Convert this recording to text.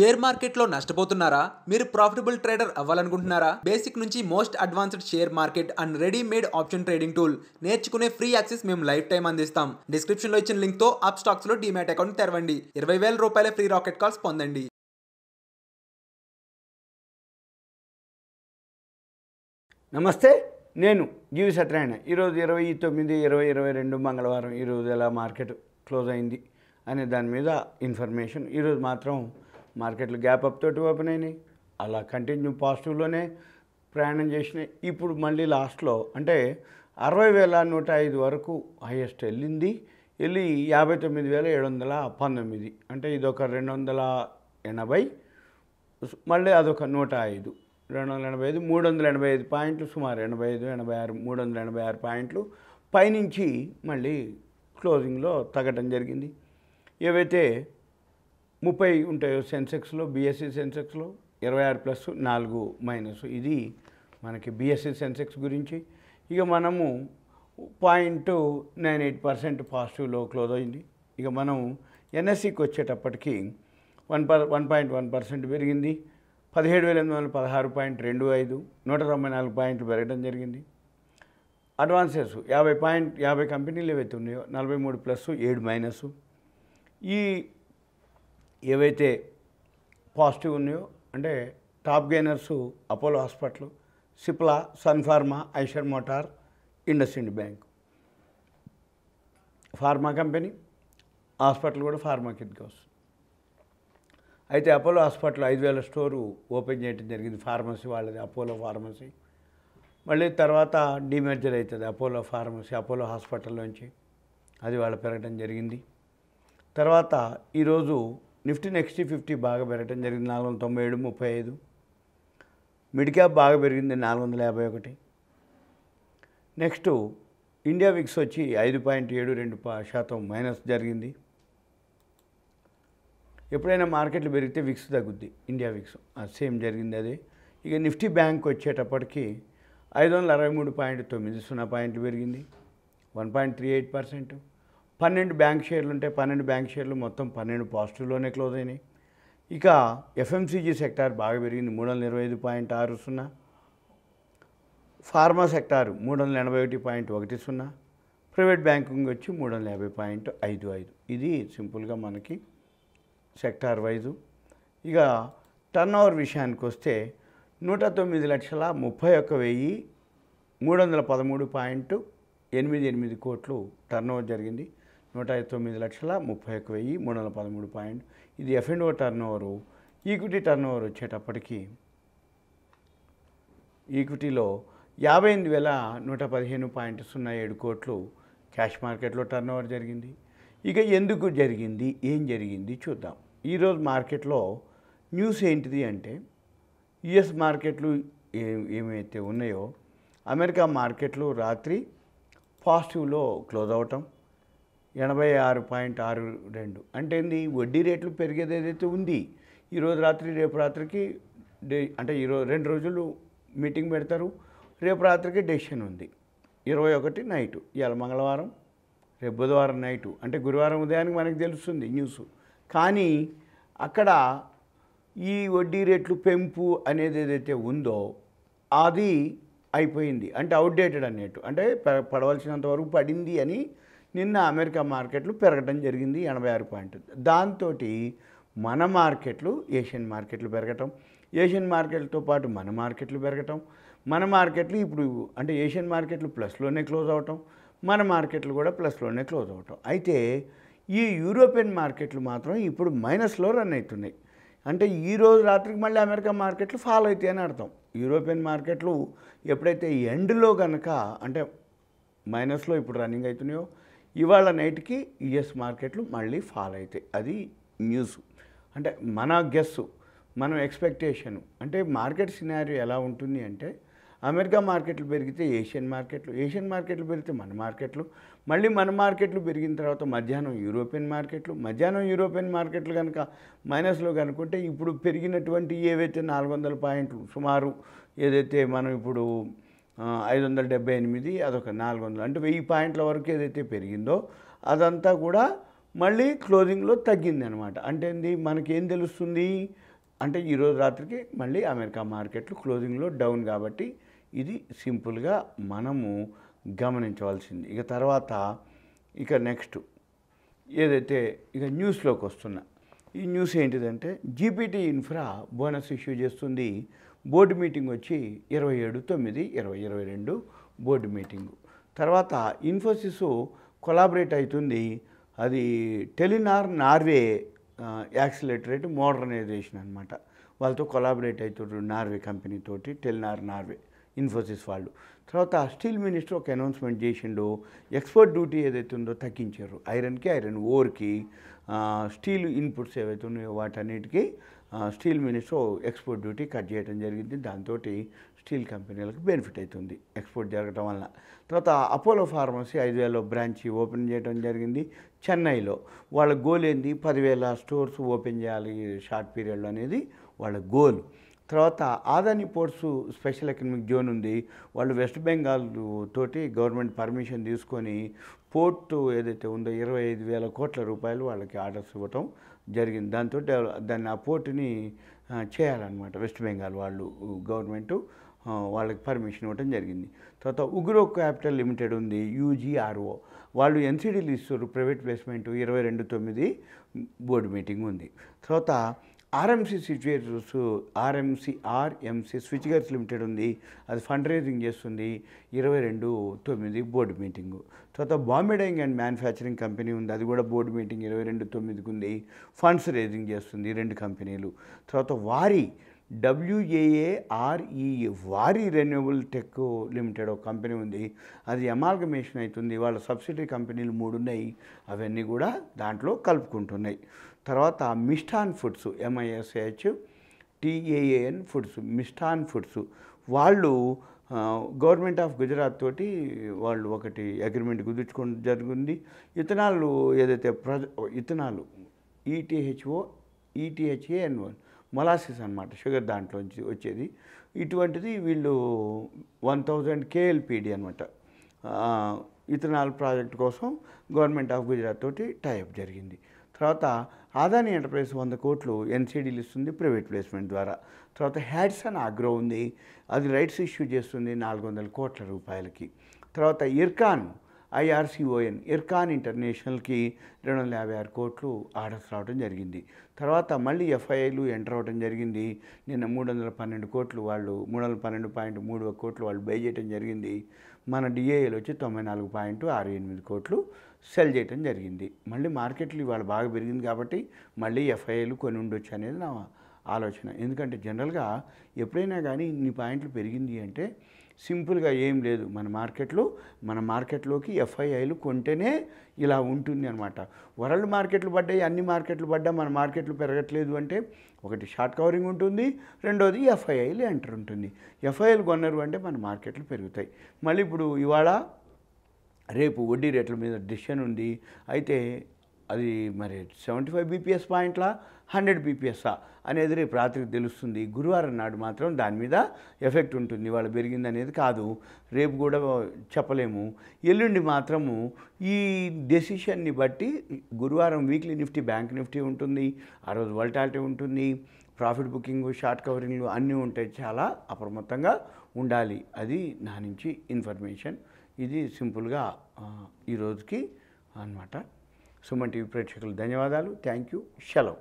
Share మార్కెట్లో నష్టపోతున్నారా? మీరు profitable trader అవ్వాలనుకుంటున్నారా? Basic నుంచి most advanced share market and readymade option trading tool నేర్చుకునే free access మేము లైఫ్ టైం అందిస్తాం. డిస్క్రిప్షన్ లో ఇచ్చిన లింక్ తో Upstox లో DEMAT అకౌంట్ తెరవండి. 20,000 రూపాయల ఫ్రీ రాకెట్ కాల్స్ పొందండి. నమస్తే, నేను GVSatyanarayana. ఈరోజు 29/20/22 మంగళవారం. ఈరోజు ఎలా మార్కెట్ క్లోజ్ అయింది అనే దాని మీద ఇన్ఫర్మేషన్. ఈరోజు మాత్రం మార్కెట్లు గ్యాప్ అప్ తోటి ఓపెన్ అయినాయి, అలా కంటిన్యూ పాజిటివ్లోనే ప్రయాణం చేసినాయి. ఇప్పుడు మళ్ళీ లాస్ట్లో అంటే 60,105 వరకు హైయెస్ట్ వెళ్ళి 59,719, అంటే ఇదొక 280, మళ్ళీ అదొక 105, 285, 385 పాయింట్లు, సుమారు 85, 86, 386 పాయింట్లు పైనుంచి మళ్ళీ క్లోజింగ్లో తగ్గడం జరిగింది. ఏవైతే 30 ఉంటాయో సెన్సెక్స్లో, BSE సెన్సెక్స్లో 26+, 4 మైనస్. ఇది మనకి BSE సెన్సెక్స్ గురించి. ఇక మనము 0.98% పాజిటివ్లో క్లోజ్ అయింది. ఇక మనం NSEకి వచ్చేటప్పటికి 1.1% పెరిగింది. 17,816.25, 194 పాయింట్లు పెరగడం జరిగింది. అడ్వాన్సెస్ 50 కంపెనీలు ఏవైతే ఉన్నాయో 43+, 7 మైనస్. ఈ ఏవైతే పాజిటివ్ ఉన్నాయో అంటే top gainers Apollo Hospital, Cipla, Sun Pharma, Eicher Motor, IndusInd Bank. Pharma company, hospital కూడా ఫార్మా కిందకి వస్తుంది. అయితే అపోలో హాస్పిటల్ 5,000 స్టోరు ఓపెన్ చేయడం జరిగింది, ఫార్మసీ వాళ్ళది, అపోలో ఫార్మసీ. మళ్ళీ తర్వాత డిమెర్జర్ అవుతుంది అపోలో ఫార్మసీ అపోలో హాస్పిటల్లోంచి, అది వాళ్ళు పెరగడం జరిగింది. తర్వాత ఈరోజు నిఫ్టీ నెక్స్ట్ 50 బాగా పెరగడం జరిగింది, 497.35. మిడ్ క్యాప్ బాగా పెరిగింది, 451. నెక్స్ట్ ఇండియా విక్స్ వచ్చి 5.72% మైనస్ జరిగింది. ఎప్పుడైనా మార్కెట్లు పెరిగితే విక్స్ తగ్గుద్ది, ఇండియా విక్స్ అది సేమ్ జరిగింది అదే. ఇక నిఫ్టీ బ్యాంక్ వచ్చేటప్పటికి 563.90 పాయింట్లు పెరిగింది, 1.38%. 12 బ్యాంక్ షేర్లు ఉంటే 12 బ్యాంక్ షేర్లు మొత్తం 12 పాజిటివ్లోనే క్లోజ్ అయినాయి. ఇక FMCG సెక్టార్ బాగా పెరిగింది, 325.60. Pharma sector 381.10. ప్రైవేట్ బ్యాంకింగ్ వచ్చి 350.55. ఇది సింపుల్గా మనకి సెక్టార్ వైజు. ఇక టర్న్ ఓవర్ విషయానికి వస్తే 109,313.88 కోట్లు టర్న్ ఓవర్ జరిగింది. 109,313.313 పాయింట్. ఇది F&O turn over. Equity turn over వచ్చేటప్పటికి ఈక్విటీలో 58,115.07 కోట్లు క్యాష్ మార్కెట్లో టర్న్ ఓవర్ జరిగింది. ఇక ఎందుకు జరిగింది, ఏం జరిగింది చూద్దాం. ఈరోజు మార్కెట్లో న్యూస్ ఏంటిది అంటే, US మార్కెట్లు ఏమైతే ఉన్నాయో అమెరికా మార్కెట్లు రాత్రి పాజిటివ్లో క్లోజ్ అవటం, 86.62. అంటే ఏంది, వడ్డీ రేట్లు పెరిగేది ఏదైతే ఉంది ఈరోజు రాత్రి రేపు రాత్రికి అంటే ఈరోజు 2 రోజులు మీటింగ్ పెడతారు, రేపు రాత్రికి డెసిషన్ ఉంది. 21 నైటు, ఇవాళ మంగళవారం, రేపు బుధవారం నైటు, అంటే గురువారం ఉదయానికి మనకు తెలుస్తుంది న్యూస్. కానీ అక్కడ ఈ వడ్డీ రేట్లు పెంపు అనేది ఏదైతే ఉందో అది అయిపోయింది, అంటే అవుట్డేటెడ్ అన్నట్టు, అంటే పడవలసినంత వరకు పడింది అని నిన్న అమెరికా మార్కెట్లు పెరగడం జరిగింది 86 పాయింట్లు. దాంతో మన మార్కెట్లు, ఏషియన్ మార్కెట్లు పెరగటం, ఏషియన్ మార్కెట్లతో పాటు మన మార్కెట్లు పెరగటం, మన మార్కెట్లు ఇప్పుడు అంటే ఏషియన్ మార్కెట్లు ప్లస్లోనే క్లోజ్ అవటం, మన మార్కెట్లు కూడా ప్లస్లోనే క్లోజ్ అవటం. అయితే ఈ యూరోపియన్ మార్కెట్లు మాత్రం ఇప్పుడు మైనస్లో రన్ అవుతున్నాయి. అంటే ఈరోజు రాత్రికి మళ్ళీ అమెరికా మార్కెట్లు ఫాల్ అవుతాయి అని అర్థం. యూరోపియన్ మార్కెట్లు ఎప్పుడైతే ఎండ్లో కనుక అంటే మైనస్లో ఇప్పుడు రన్నింగ్ అవుతున్నాయో, ఇవాళ నైట్కి US మార్కెట్లు మళ్ళీ ఫాల్ అవుతాయి. అది న్యూస్. అంటే మన గెస్సు, మనం ఎక్స్పెక్టేషను, అంటే మార్కెట్ సినారియో ఎలా ఉంటుంది అంటే, అమెరికా మార్కెట్లు పెరిగితే ఏషియన్ మార్కెట్లు పెరిగితే మన మార్కెట్లు, మళ్ళీ మన మార్కెట్లు పెరిగిన తర్వాత మధ్యాహ్నం యూరోపియన్ మార్కెట్లు కనుక మైనస్లో కనుకుంటే, ఇప్పుడు పెరిగినటువంటి ఏవైతే 400 పాయింట్లు సుమారు ఏదైతే మనం ఇప్పుడు 578, అదొక 400, అంటే 1000 పాయింట్ల వరకు ఏదైతే పెరిగిందో అదంతా కూడా మళ్ళీ క్లోజింగ్లో తగ్గింది అనమాట. అంటే ఏంది, మనకేం తెలుస్తుంది, అంటే ఈరోజు రాత్రికి మళ్ళీ అమెరికా మార్కెట్లు క్లోజింగ్లో డౌన్ కాబట్టి ఇది సింపుల్గా మనము గమనించవలసింది. ఇక తర్వాత ఇక నెక్స్ట్ ఏదైతే ఇక న్యూస్లోకి వస్తున్నా ఈ న్యూస్ ఏంటిదంటే జీపీటీ ఇన్ఫ్రా బోనస్ ఇష్యూ చేస్తుంది. బోర్డు మీటింగ్ వచ్చి 27/9/2022 బోర్డు మీటింగు. తర్వాత ఇన్ఫోసిస్ కొలాబరేట్ అవుతుంది. అది టెలినార్ నార్వే యాక్సిలరేటరేట్ మోడర్నైజేషన్ అనమాట. వాళ్ళతో కొలాబరేట్ అవుతున్నారు నార్వే కంపెనీ తోటి, టెలినార్ నార్వే ఇన్ఫోసిస్ వాళ్ళు. తర్వాత స్టీల్ మినిస్టర్ ఒక అనౌన్స్మెంట్ చేసిండు. ఎక్స్పోర్ట్ డ్యూటీ ఏదైతే ఉందో తగ్గించారు. ఐరన్కి, ఐరన్ ఓర్కి, స్టీల్ ఇన్పుట్స్ ఏవైతే ఉన్నాయో వాటన్నిటికీ steel minister export duty cut చేయడం జరిగింది. దాంతో స్టీల్ కంపెనీలకు బెనిఫిట్ అవుతుంది ఎక్స్పోర్ట్ జరగడం వలన. తర్వాత అపోలో ఫార్మసీ 5,000 బ్రాంచ్ ఓపెన్ చేయడం జరిగింది చెన్నైలో. వాళ్ళ గోల్ ఏంది, 10,000 స్టోర్స్ ఓపెన్ చేయాలి షార్ట్ పీరియడ్లో అనేది వాళ్ళ గోల్. తర్వాత Adani ports special economic zone ఉంది. వాళ్ళు వెస్ట్ బెంగాల్ తోటి గవర్నమెంట్ పర్మిషన్ తీసుకొని పోర్టు ఏదైతే ఉందో 25,000 కోట్ల రూపాయలు వాళ్ళకి ఆర్డర్స్ ఇవ్వటం జరిగింది. దాంతో దాన్ని ఆ పోర్టుని చేయాలన్నమాట వెస్ట్ బెంగాల్ వాళ్ళు గవర్నమెంటు వాళ్ళకి పర్మిషన్ ఇవ్వడం జరిగింది. తర్వాత ఉగ్రో క్యాపిటల్ లిమిటెడ్ ఉంది, యూజీఆర్ఓ వాళ్ళు ఎన్సీడీలు ఇస్తారు ప్రైవేట్ ప్లేస్మెంట్ 22/9 బోర్డు మీటింగ్ ఉంది. తర్వాత ఆర్ఎంసీ స్విచ్ గేర్స్ లిమిటెడ్ ఉంది, అది ఫండ్ రైజింగ్ చేస్తుంది 22/9 బోర్డు మీటింగు. తర్వాత Bombay dyeing and manufacturing company ఉంది, అది కూడా బోర్డు మీటింగ్ 22/9 ఉంది, ఫండ్స్ రైజింగ్ చేస్తుంది 2 కంపెనీలు. తర్వాత WAARE వారీ రెన్యూవబుల్ టెక్ లిమిటెడ్ ఒక కంపెనీ ఉంది, అది అమాల్గమేషన్ అవుతుంది. వాళ్ళ సబ్సిడరీ కంపెనీలు 3 ఉన్నాయి, అవన్నీ కూడా దాంట్లో కలుపుకుంటున్నాయి. తర్వాత మిస్టాన్ ఫుడ్స్ MISHTAN ఫుడ్స్, మిస్టాన్ ఫుడ్స్ వాళ్ళు గవర్నమెంట్ ఆఫ్ గుజరాత్ తోటి వాళ్ళు ఒకటి అగ్రిమెంట్ కుదుర్చుకోవడం జరిగింది. ఇథనాల్ ఏదైతే ఇథనాల్ ETHAN మొలాసిస్ అనమాట, షుగర్ దాంట్లోంచి వచ్చేది. ఇటువంటిది వీళ్ళు 1000 KLPD అనమాట ఇథనాల్ ప్రాజెక్ట్ కోసం గవర్నమెంట్ ఆఫ్ గుజరాత్ తోటి టైఅప్ జరిగింది. తర్వాత ఆదాని ఎంటర్ప్రైజ్ 100 కోట్లు ఎన్సీడీలు ఇస్తుంది ప్రైవేట్ ప్లేస్మెంట్ ద్వారా. తర్వాత హ్యాడ్సన్ అగ్రో ఉంది, అది రైట్స్ ఇష్యూ చేస్తుంది 400 కోట్ల రూపాయలకి. తర్వాత IRCON ఇర్కాన్ ఇంటర్నేషనల్కి 256 కోట్లు ఆర్డర్స్ రావడం జరిగింది. తర్వాత మళ్ళీ FIIలు ఎంటర్ అవ్వడం జరిగింది. నిన్న 312 కోట్లు వాళ్ళు 312.31 కోట్లు వాళ్ళు బై చేయడం జరిగింది. మన DAL వచ్చి 94.68 కోట్లు సెల్ చేయడం జరిగింది. మళ్ళీ మార్కెట్లు ఇవాళ బాగా పెరిగింది కాబట్టి మళ్ళీ FIIలు కొని ఉండొచ్చు అనేది నా ఆలోచన. ఎందుకంటే జనరల్గా ఎప్పుడైనా కానీ ఇన్ని పాయింట్లు పెరిగింది అంటే సింపుల్గా ఏం లేదు, మన మార్కెట్లోకి FIIలు కొంటేనే ఇలా ఉంటుంది అనమాట. వరల్డ్ మార్కెట్లు పడ్డాయి, అన్ని మార్కెట్లు పడ్డా మన మార్కెట్లు పెరగట్లేదు అంటే ఒకటి షార్ట్ కవరింగ్ ఉంటుంది, రెండోది FIIలు ఎంటర్ ఉంటుంది. FIIలు కొన్నారు అంటే మన మార్కెట్లు పెరుగుతాయి. మళ్ళీ ఇప్పుడు ఇవాళ రేపు వడ్డీ రేట్ల మీద డిసిషన్ ఉంది. అయితే అది మరి 75 BPS పాయింట్లా 100 BPS అనేది రేపు రాత్రికి తెలుస్తుంది. గురువారం నాడు మాత్రం దాని మీద ఎఫెక్ట్ ఉంటుంది, వాళ్ళు పెరిగింది అనేది కాదు, రేపు కూడా చెప్పలేము. ఎల్లుండి మాత్రము ఈ డెసిషన్ని బట్టి గురువారం వీక్లీ నిఫ్టీ, బ్యాంక్ నిఫ్టీ ఉంటుంది, ఆ రోజు వోల్టాలిటీ ఉంటుంది, ప్రాఫిట్ బుకింగ్, షార్ట్ కవరింగ్లు అన్నీ ఉంటాయి. చాలా అప్రమత్తంగా ఉండాలి. అది నా నుంచి ఇన్ఫర్మేషన్. ఇది సింపుల్గా ఈ రోజుకి అన్నమాట. సుమన్ టీవీ ప్రేక్షకులు ధన్యవాదాలు. Thank you. సెలవు.